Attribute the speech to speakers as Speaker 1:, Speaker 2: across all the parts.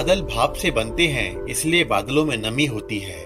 Speaker 1: बादल भाप से बनते हैं, इसलिए बादलों में नमी होती है।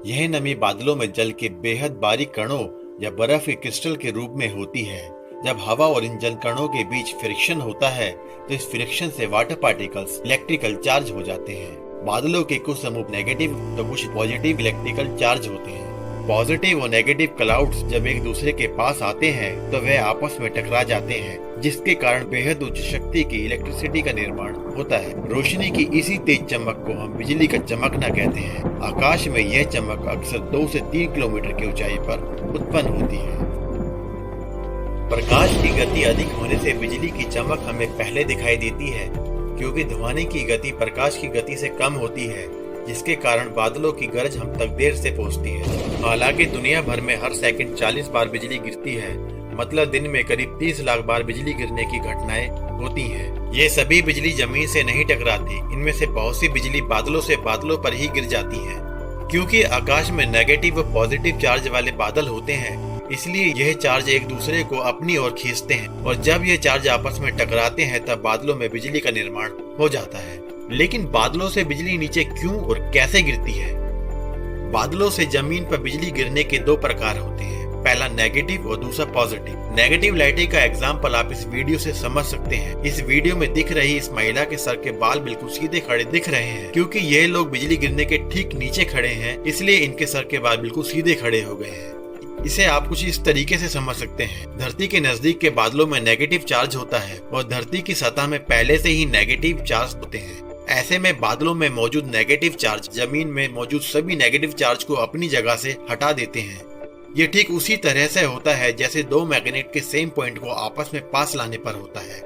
Speaker 1: यह नमी बादलों में जल के बेहद बारीक कणों या बर्फ के क्रिस्टल के रूप में होती है। जब हवा और इन जल कणों के बीच फ्रिक्शन होता है तो इस फ्रिक्शन से वाटर पार्टिकल्स इलेक्ट्रिकल चार्ज हो जाते हैं। बादलों के कुछ समूह नेगेटिव तो कुछ पॉजिटिव इलेक्ट्रिकल चार्ज होते हैं। पॉजिटिव और नेगेटिव क्लाउड्स जब एक दूसरे के पास आते हैं तो वह आपस में टकरा जाते हैं, जिसके कारण बेहद उच्च शक्ति की इलेक्ट्रिसिटी का निर्माण होता है। रोशनी की इसी तेज चमक को हम बिजली का चमकना कहते हैं। आकाश में यह चमक अक्सर 2 से 3 किलोमीटर की ऊंचाई पर उत्पन्न होती है। प्रकाश की गति अधिक होने से बिजली की चमक हमें पहले दिखाई देती है, क्योंकि ध्वनि की गति प्रकाश की गति से कम होती है, जिसके कारण बादलों की गरज हम तक देर से पहुंचती है। हालांकि दुनिया भर में हर सेकंड 40 बार बिजली गिरती है, मतलब दिन में करीब 30 लाख बार बिजली गिरने की घटनाएं होती हैं। ये सभी बिजली जमीन से नहीं टकराती, इनमें से बहुत सी बिजली बादलों से बादलों पर ही गिर जाती है। क्योंकि आकाश में नेगेटिव व पॉजिटिव चार्ज वाले बादल होते हैं, इसलिए यह चार्ज एक दूसरे को अपनी ओर खींचते हैं और जब यह चार्ज आपस में टकराते हैं तब बादलों में बिजली का निर्माण हो जाता है। लेकिन बादलों से बिजली नीचे क्यों और कैसे गिरती है? बादलों से जमीन पर बिजली गिरने के 2 प्रकार होते हैं, पहला नेगेटिव और दूसरा पॉजिटिव। नेगेटिव लाइटिंग का एग्जाम्पल आप इस वीडियो से समझ सकते हैं। इस वीडियो में दिख रही इस महिला के सर के बाल बिल्कुल सीधे खड़े दिख रहे हैं। क्योंकि यह लोग बिजली गिरने के ठीक नीचे खड़े हैं, इसलिए इनके सर के बाल बिल्कुल सीधे खड़े हो गए हैं। इसे आप कुछ इस तरीके से समझ सकते हैं। धरती के नजदीक के बादलों में नेगेटिव चार्ज होता है और धरती की सतह में पहले से ही नेगेटिव चार्ज होते हैं। ऐसे में बादलों में मौजूद नेगेटिव चार्ज जमीन में मौजूद सभी नेगेटिव चार्ज को अपनी जगह से हटा देते हैं। ये ठीक उसी तरह से होता है जैसे 2 मैग्नेट के सेम पॉइंट को आपस में पास लाने पर होता है।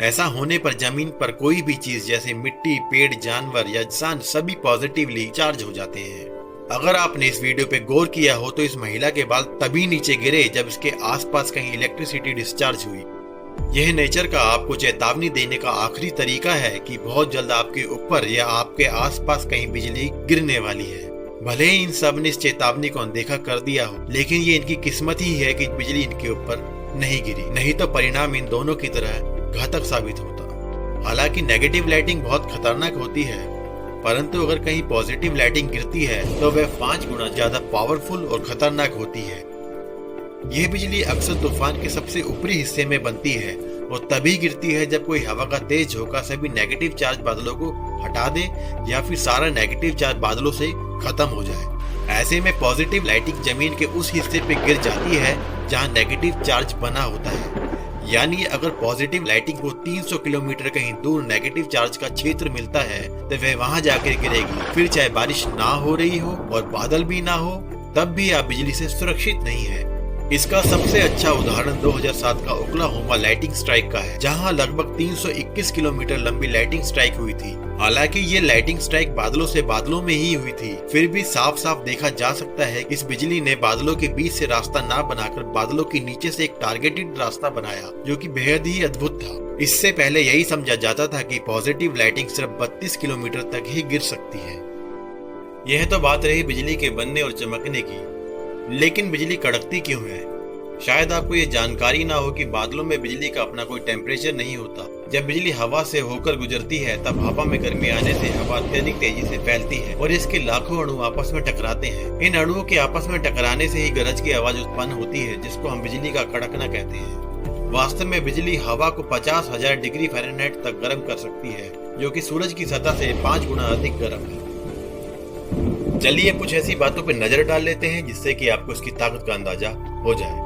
Speaker 1: ऐसा होने पर जमीन पर कोई भी चीज जैसे मिट्टी, पेड़, जानवर या इंसान सभी पॉजिटिवली चार्ज हो जाते हैं। अगर आपने इस वीडियो पे गौर किया हो तो इस महिला के बाल तभी नीचे गिरे जब इसके आसपास कहीं इलेक्ट्रिसिटी डिस्चार्ज हुई। यह नेचर का आपको चेतावनी देने का आखिरी तरीका है कि बहुत जल्द आपके ऊपर या आपके आसपास कहीं बिजली गिरने वाली है। भले ही इन सब ने इस चेतावनी को अनदेखा कर दिया हो, लेकिन ये इनकी किस्मत ही है कि बिजली इनके ऊपर नहीं गिरी, नहीं तो परिणाम इन दोनों की तरह घातक साबित होता। हालांकि नेगेटिव लाइटिंग बहुत खतरनाक होती है, परंतु अगर कहीं पॉजिटिव लाइटिंग गिरती है तो वह 5 गुना ज्यादा पावरफुल और खतरनाक होती है। यह बिजली अक्सर तूफान के सबसे ऊपरी हिस्से में बनती है और तभी गिरती है जब कोई हवा का तेज झोंका सभी नेगेटिव चार्ज बादलों को हटा दे या फिर सारा नेगेटिव चार्ज बादलों से खत्म हो जाए। ऐसे में पॉजिटिव लाइटिंग जमीन के उस हिस्से पे गिर जाती है जहां नेगेटिव चार्ज बना होता है। यानी अगर पॉजिटिव लाइटिंग को 300 किलोमीटर कहीं दूर नेगेटिव चार्ज का क्षेत्र मिलता है तो वह वहां जाकर गिरेगी। फिर चाहे बारिश ना हो रही हो और बादल भी ना हो, तब भी आप बिजली से सुरक्षित नहीं है। इसका सबसे अच्छा उदाहरण 2007 का ओक्लाहोमा लाइटिंग स्ट्राइक का है, जहां लगभग 321 किलोमीटर लंबी लाइटिंग स्ट्राइक हुई थी। हालांकि ये लाइटिंग स्ट्राइक बादलों से बादलों में ही हुई थी, फिर भी साफ साफ देखा जा सकता है कि इस बिजली ने बादलों के बीच से रास्ता ना बनाकर बादलों के नीचे से एक टारगेटेड रास्ता बनाया, जो कि बेहद ही अद्भुत था। इससे पहले यही समझा जाता था कि पॉजिटिव लाइटिंग सिर्फ 32 किलोमीटर तक ही गिर सकती है। यह तो बात रही बिजली के बनने और चमकने की, लेकिन बिजली कड़कती क्यों है? शायद आपको ये जानकारी ना हो कि बादलों में बिजली का अपना कोई टेम्परेचर नहीं होता। जब बिजली हवा से होकर गुजरती है तब हवा में गर्मी आने से हवा अत्यधिक तेजी से फैलती है और इसके लाखों अणु आपस में टकराते हैं। इन अणुओं के आपस में टकराने से ही गरज की आवाज उत्पन्न होती है, जिसको हम बिजली का कड़कना कहते हैं। वास्तव में बिजली हवा को 50,000 डिग्री फ़ारेनहाइट तक गर्म कर सकती है, जो कि सूरज की सतह से 5 गुना अधिक गर्म है। चलिए कुछ ऐसी बातों पर नजर डाल लेते हैं जिससे कि आपको इसकी ताकत का अंदाजा हो जाए।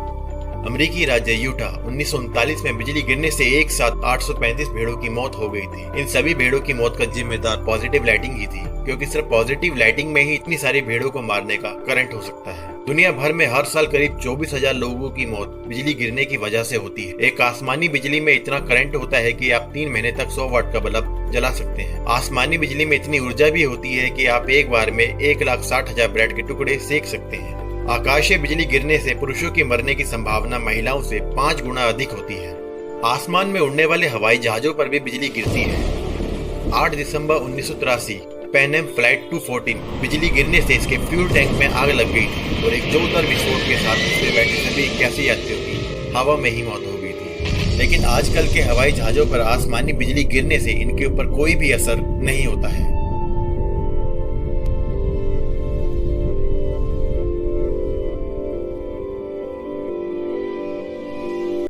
Speaker 1: अमेरिकी राज्य यूटा 1939 में बिजली गिरने से एक साथ 835 भेड़ों की मौत हो गई थी। इन सभी भेड़ों की मौत का जिम्मेदार पॉजिटिव लाइटिंग ही थी, क्योंकि सिर्फ पॉजिटिव लाइटिंग में ही इतनी सारी भेड़ों को मारने का करंट हो सकता है। दुनिया भर में हर साल करीब 24,000 लोगों की मौत बिजली गिरने की वजह से होती है। एक आसमानी बिजली में इतना करंट होता है कि आप 3 महीने तक 100 वाट का बल्ब जला सकते हैं। आसमानी बिजली में इतनी ऊर्जा भी होती है कि आप एक बार में 1,60,000 ब्रेड के टुकड़े सेक सकते हैं। आकाशीय बिजली गिरने से पुरुषों की मरने की संभावना महिलाओं से 5 गुना अधिक होती है। आसमान में उड़ने वाले हवाई जहाजों पर भी बिजली गिरती है। 8 दिसंबर 1983 पैनम फ्लाइट 214 बिजली गिरने से इसके फ्यूल टैंक में आग लग गई थी और एक जोरदार विस्फोट के साथ उसमें बैठे सभी 81 यात्रियों की हवा में ही मौत हो गई थी। लेकिन आजकल के हवाई जहाजों पर आसमानी बिजली गिरने से इनके ऊपर कोई भी असर नहीं होता है।